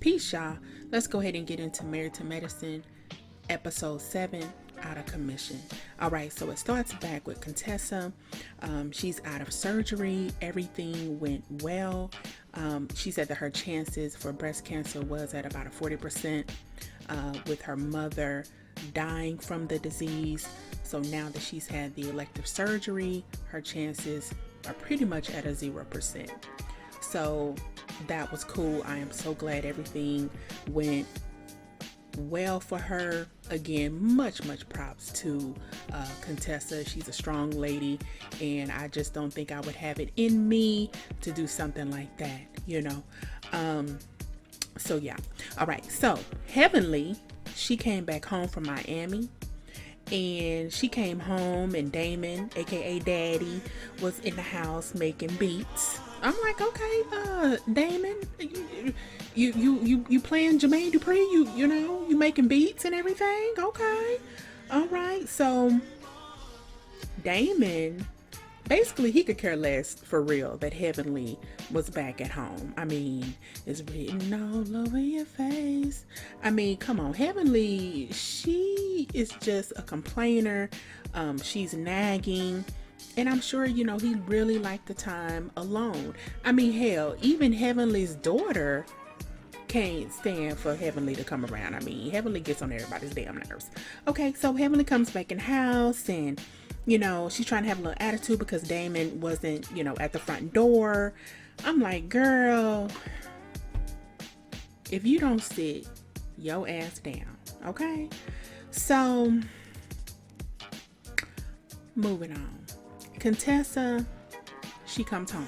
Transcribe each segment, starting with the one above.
Peace, y'all. Let's go ahead and get into Married to Medicine, episode 7, Out of Commission. All right, so it starts back with Contessa. She's out of surgery. Everything went well. She said that her chances for breast cancer was at about a 40%, with her mother dying from the disease. So now that she's had the elective surgery, her chances are pretty much at a 0%. So that was cool. I am so glad everything went well for her. Again, much props to Contessa. She's a strong lady, and I just don't think I would have it in me to do something like that, you know. So yeah. All right. So Heavenly, she came back home from Miami. And she came home, and Damon, aka Daddy, was in the house making beats. I'm like, okay, Damon, you playing Jermaine Dupri? You know, you making beats and everything? Okay, all right. So Damon, basically, he could care less for real that Heavenly was back at home. I mean, it's written all over your face. I mean, come on. Heavenly, she is just a complainer. She's nagging. And I'm sure, you know, he really liked the time alone. I mean, hell, even Heavenly's daughter can't stand for Heavenly to come around. I mean, Heavenly gets on everybody's damn nerves. Okay, so Heavenly comes back in the house, and you know, she's trying to have a little attitude because Damon wasn't, you know, at the front door. I'm like, girl, if you don't sit your ass down, okay? So, moving on. Contessa, she comes home.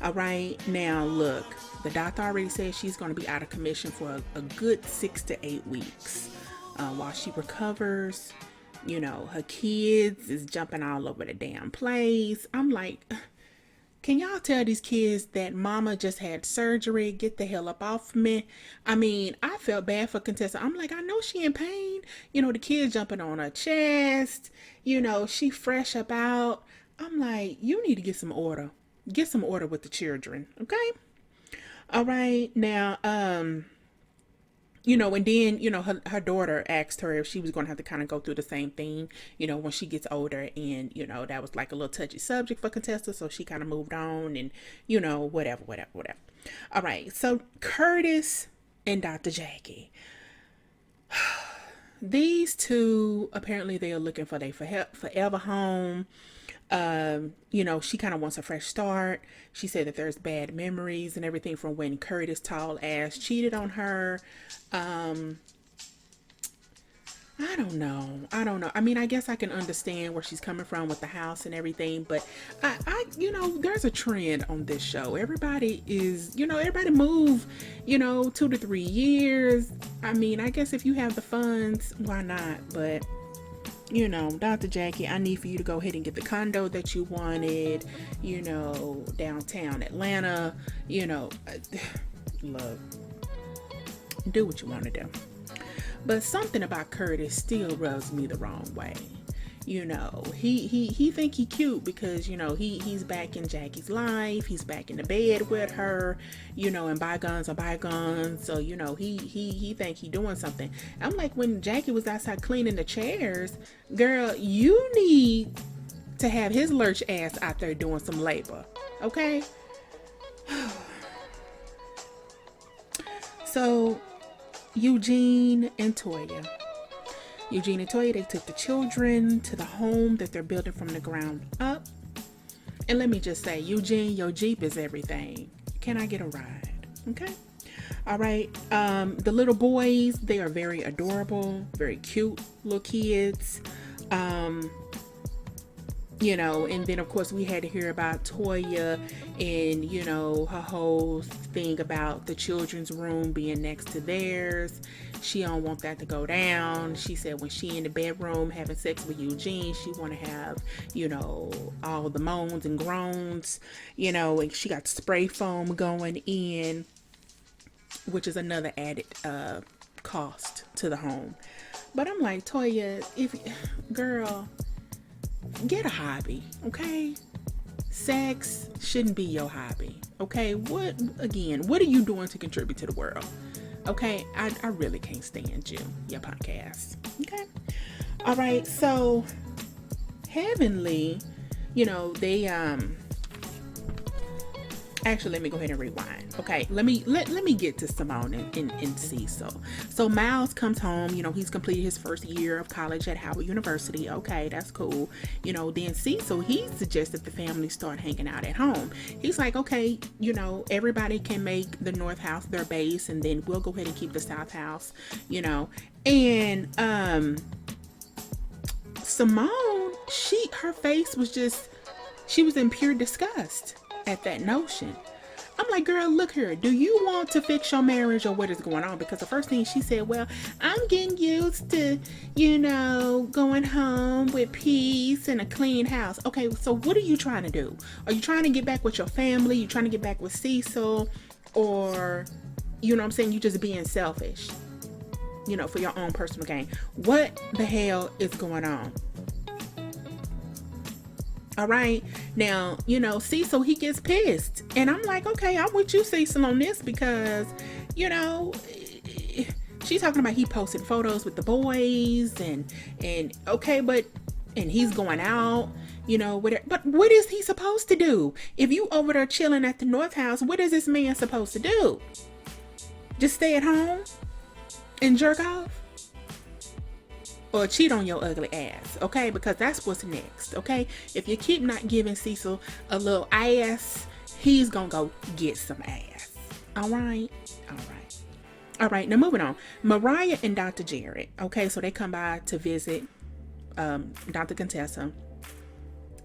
All right, now look, the doctor already said she's going to be out of commission for a good 6 to 8 weeks while she recovers. You know, her kids is jumping all over the damn place. I'm like, can y'all tell these kids that mama just had surgery? Get the hell up off me. I mean, I felt bad for Contessa. I'm like, I know she in pain. You know, the kids jumping on her chest. You know, she fresh up out. I'm like, you need to get some order. Get some order with the children, okay? All right, now, you know, and then, you know, her daughter asked her if she was going to have to kind of go through the same thing, you know, when she gets older. And, you know, that was like a little touchy subject for Contessa. So she kind of moved on and, you know, whatever. All right. So Curtis and Dr. Jackie. These two, apparently they are looking for their forever home. You know, she kind of wants a fresh start. She said that there's bad memories and everything from when Curtis tall ass cheated on her. I don't know. I mean, I guess I can understand where she's coming from with the house and everything, but you know, there's a trend on this show. Everybody is, you know, everybody move, you know, 2 to 3 years. I mean, I guess if you have the funds, why not? But you know, Dr. Jackie, I need for you to go ahead and get the condo that you wanted, you know, downtown Atlanta, you know, look, do what you want to do. But something about Curtis still rubs me the wrong way. You know, he think he cute because, you know, he's back in Jackie's life. He's back in the bed with her, you know, and bygones are bygones. So, you know, he think he doing something. I'm like, when Jackie was outside cleaning the chairs, girl, you need to have his lurch ass out there doing some labor. Okay? So, Eugene and Toya, they took the children to the home that they're building from the ground up. And let me just say, Eugene, your Jeep is everything. Can I get a ride? Okay. All right. The little boys, they are very adorable, very cute little kids. You know, and then of course we had to hear about Toya and, you know, her whole thing about the children's room being next to theirs. She don't want that to go down. She said when she in the bedroom having sex with Eugene, she want to have, you know, all the moans and groans, you know, and she got spray foam going in, which is another added cost to the home. But I'm like, Toya, girl, get a hobby, okay? Sex shouldn't be your hobby. Okay, what are you doing to contribute to the world? Okay, I really can't stand you, your punk ass. Okay. All right, so Heavenly, they actually, let me go ahead and rewind. Okay, let me get to Simone and Cecil. So Miles comes home. He's completed his first year of college at Howard University. Okay, that's cool. Then Cecil, he suggested the family start hanging out at home. He's like, okay, everybody can make the North House their base, and then we'll go ahead and keep the South House. And Simone, her face was she was in pure disgust at that notion. I'm like, girl, look here. Do you want to fix your marriage, or what is going on? Because the first thing she said, well, I'm getting used to, going home with peace and a clean house. Okay, so what are you trying to do? Are you trying to get back with your family? You trying to get back with Cecil? Or, what I'm saying, you just being selfish, for your own personal gain. What the hell is going on? All right. Now, Cecil, he gets pissed. And I'm like, okay, I'm with you, Cecil, on this, because, she's talking about he posted photos with the boys and okay, and he's going out, whatever. But what is he supposed to do? If you over there chilling at the North House, what is this man supposed to do? Just stay at home and jerk off? Or cheat on your ugly ass, okay? Because that's what's next, okay? If you keep not giving Cecil a little ass, he's gonna go get some ass. All right? All right, now moving on. Mariah and Dr. Jarrett, okay? So they come by to visit Dr. Contessa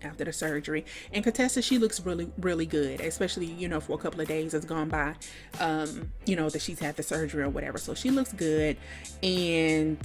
after the surgery. And Contessa, she looks really, really good, especially, for a couple of days has gone by, that she's had the surgery or whatever. So she looks good. And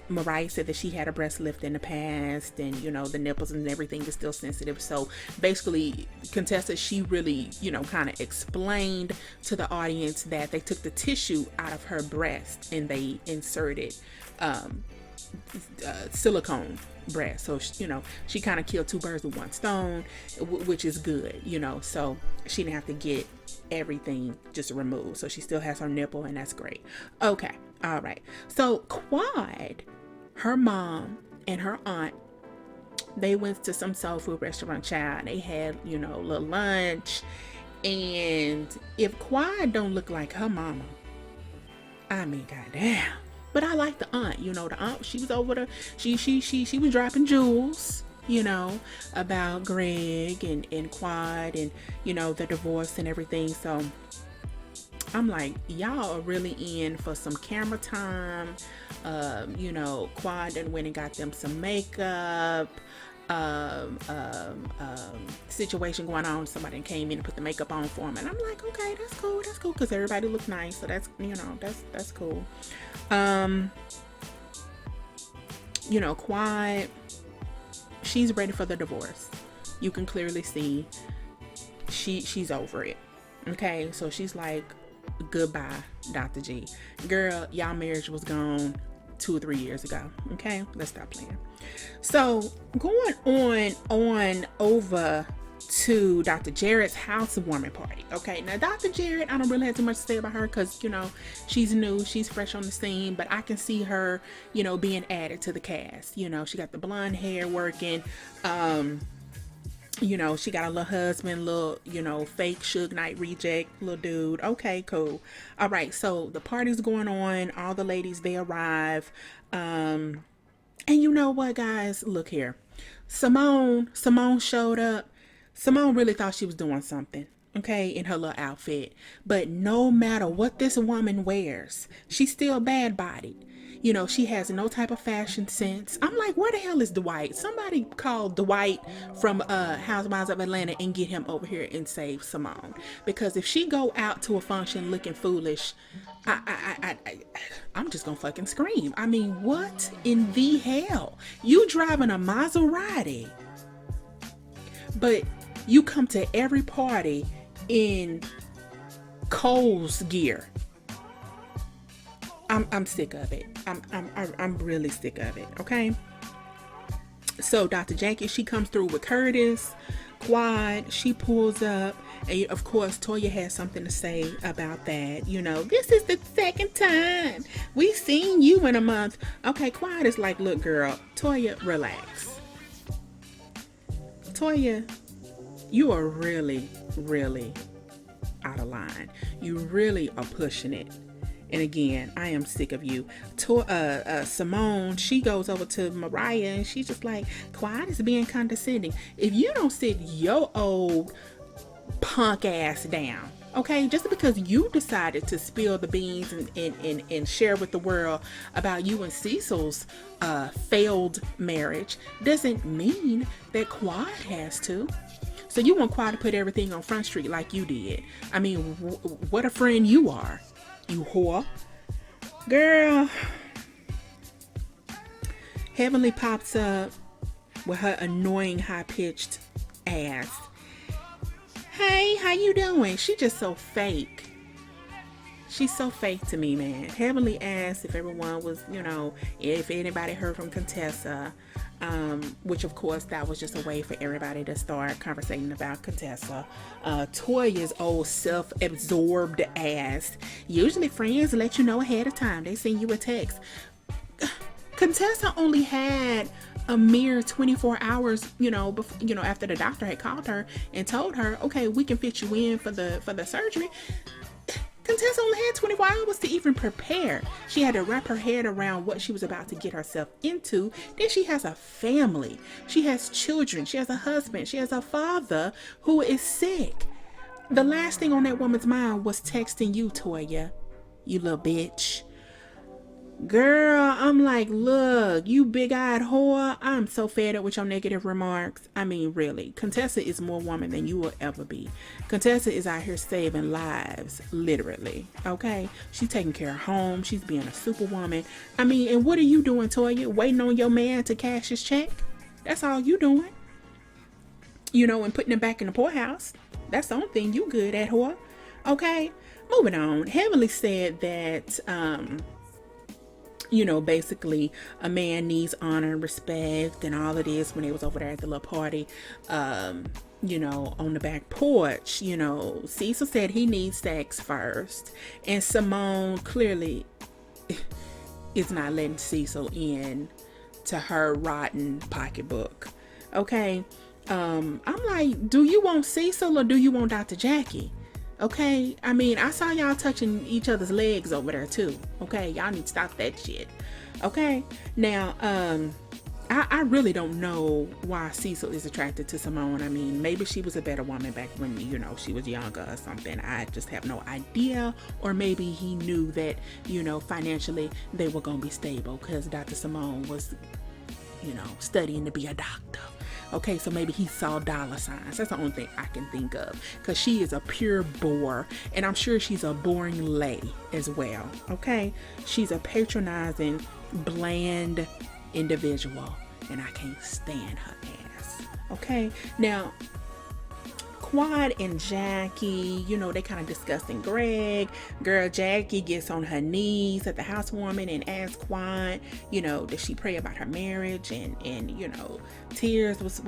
Mariah said that she had a breast lift in the past, and the nipples and everything is still sensitive. So basically, Contessa, she really kind of explained to the audience that they took the tissue out of her breast and they inserted silicone breast. So she kind of killed two birds with one stone, which is good. So she didn't have to get everything just removed. So she still has her nipple, and that's great. Okay. All right. So Quad, her mom and her aunt, they went to some soul food restaurant, child. They had, a little lunch. And if Quad don't look like her mama, I mean, goddamn. But I like the aunt. The aunt, she was over there. She was dropping jewels, about Greg and Quad and, the divorce and everything. So I'm like, y'all are really in for some camera time. Quad done went and got them some makeup. Situation going on. Somebody came in and put the makeup on for him, and I'm like, okay, that's cool, because everybody looked nice. So that's that's cool. Quad, she's ready for the divorce. You can clearly see she's over it. Okay, so she's like, goodbye, Dr. G. Girl, y'all marriage was gone 2 or 3 years ago. Okay, let's stop playing. So going on over to Dr. Jarrett's housewarming party. Okay, now Dr. Jarrett, I don't really have too much to say about her because she's new, she's fresh on the scene, but I can see her being added to the cast. She got the blonde hair working. She got a little husband, little, fake Suge Knight reject, little dude. Okay, cool. All right, so the party's going on. All the ladies, they arrive. And you know what, guys? Look here. Simone showed up. Simone really thought she was doing something, okay, in her little outfit. But no matter what this woman wears, she's still bad-bodied. She has no type of fashion sense. I'm like, where the hell is Dwight? Somebody call Dwight from Housewives of Atlanta and get him over here and save Simone. Because if she go out to a function looking foolish, I'm just gonna fucking scream. I mean, what in the hell? You driving a Maserati, but you come to every party in Kohl's gear. I'm sick of it. I'm really sick of it. Okay. So Dr. Jackie, she comes through with Curtis. Quad, she pulls up, and of course Toya has something to say about that. This is the second time we seen you in a month. Okay, Quad is like, look girl, Toya, relax. Toya, you are really, really out of line. You really are pushing it. And again, I am sick of you. Simone, she goes over to Mariah and she's just like, Quad is being condescending. If you don't sit your old punk ass down, okay, just because you decided to spill the beans and share with the world about you and Cecil's failed marriage doesn't mean that Quad has to. So you want Quad to put everything on Front Street like you did. I mean, what a friend you are. You whore. Girl. Heavenly pops up with her annoying high-pitched ass. Hey, how you doing? She just so fake. She's so fake to me, man. Heavenly asked if everyone was, if anybody heard from Contessa. Which of course that was just a way for everybody to start conversating about Contessa. Toya's old self-absorbed ass. Usually friends let you know ahead of time. They send you a text. Contessa only had a mere 24 hours, before, after the doctor had called her and told her, okay, we can fit you in for the surgery. Contessa only had 24 hours to even prepare. She had to wrap her head around what she was about to get herself into. Then she has a family. She has children. She has a husband. She has a father who is sick. The last thing on that woman's mind was texting you, Toya. You little bitch. Girl, I'm like, look, you big-eyed whore. I'm so fed up with your negative remarks. I mean, really. Contessa is more woman than you will ever be. Contessa is out here saving lives, literally. Okay? She's taking care of home. She's being a superwoman. I mean, and what are you doing, Toya? Waiting on your man to cash his check? That's all you doing. And putting him back in the poorhouse. That's the only thing you good at, whore. Okay? Moving on. Heavenly said that, basically a man needs honor and respect and all of this when they was over there at the little party, on the back porch. Cecil said he needs sex first. And Simone clearly is not letting Cecil in to her rotten pocketbook. Okay. I'm like, do you want Cecil or do you want Dr. Jackie? Okay, I mean, I saw y'all touching each other's legs over there too. Okay, y'all need to stop that shit. Okay, now, I really don't know why Cecil is attracted to Simone. I mean, maybe she was a better woman back when, she was younger or something. I just have no idea. Or maybe he knew that, financially they were going to be stable because Dr. Simone was, studying to be a doctor. Okay, so maybe he saw dollar signs. That's the only thing I can think of. Because she is a pure bore. And I'm sure she's a boring lay as well. Okay? She's a patronizing, bland individual. And I can't stand her ass. Okay? Now, Quad and Jackie, they kind of discussing Greg. Girl, Jackie gets on her knees at the housewarming and asks Quad, does she pray about her marriage? And tears was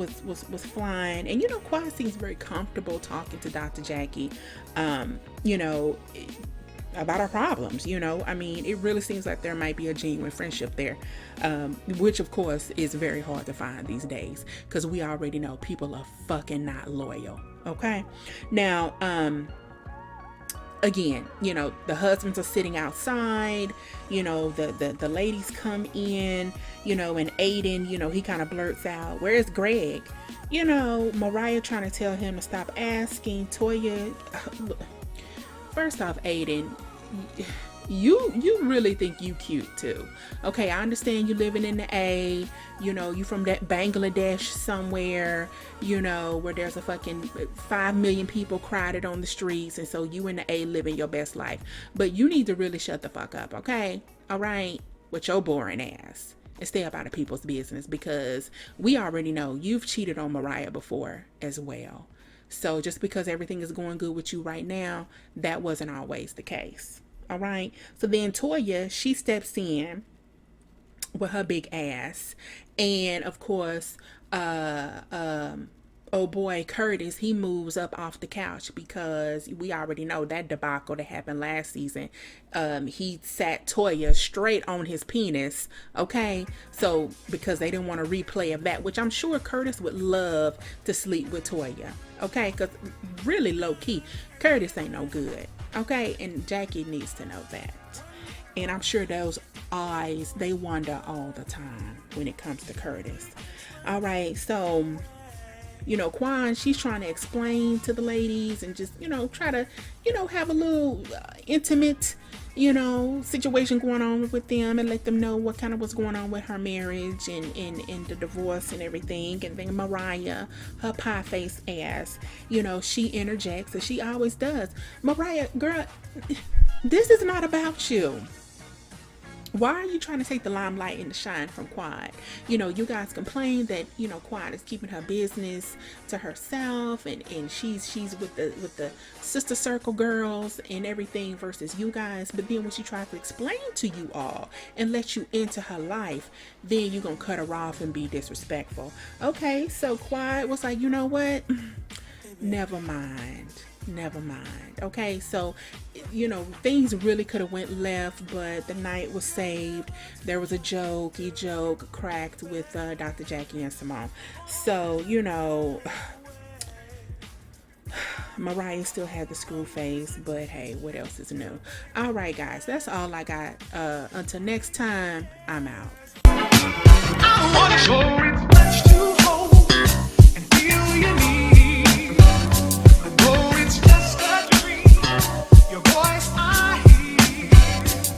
flying. And Quad seems very comfortable talking to Dr. Jackie, about her problems. I mean, it really seems like there might be a genuine friendship there, which of course is very hard to find these days because we already know people are fucking not loyal. Okay, now again, the husbands are sitting outside, the ladies come in, and Aiden, he kind of blurts out, where's Greg? Mariah trying to tell him to stop asking. Toya, first off, Aiden, you really think you cute too. Okay, I understand you living in the A, you from that Bangladesh somewhere, where there's a fucking 5 million people crowded on the streets, and so you in the A living your best life. But you need to really shut the fuck up, okay? All right, with your boring ass. And stay up out of people's business, because we already know you've cheated on Mariah before as well. So just because everything is going good with you right now, that wasn't always the case. All right. So then Toya, she steps in with her big ass. And of course, oh boy, Curtis, he moves up off the couch because we already know that debacle that happened last season. He sat Toya straight on his penis. Okay, so because they didn't want a replay of that, which I'm sure Curtis would love to sleep with Toya. Okay, because really low key, Curtis ain't no good. Okay, and Jackie needs to know that. And I'm sure those eyes, they wander all the time when it comes to Curtis. All right, so Quan, she's trying to explain to the ladies and just, try to, have a little intimate, situation going on with them and let them know what kind of was going on with her marriage and the divorce and everything. And then Mariah, her pie face ass, she interjects as she always does. Mariah, girl, this is not about you. Why are you trying to take the limelight and the shine from Quad? You guys complain that, Quad is keeping her business to herself and she's with the sister circle girls and everything versus you guys. But then when she tries to explain to you all and let you into her life, then you're going to cut her off and be disrespectful. Okay, so Quad was like, you know what? Never mind. Okay, so things really could have went left, but the night was saved. There was a joke cracked with Dr. Jackie and Simone. So Mariah still had the screw face, but hey, what else is new? All right, guys, that's all I got. Until next time, I'm out.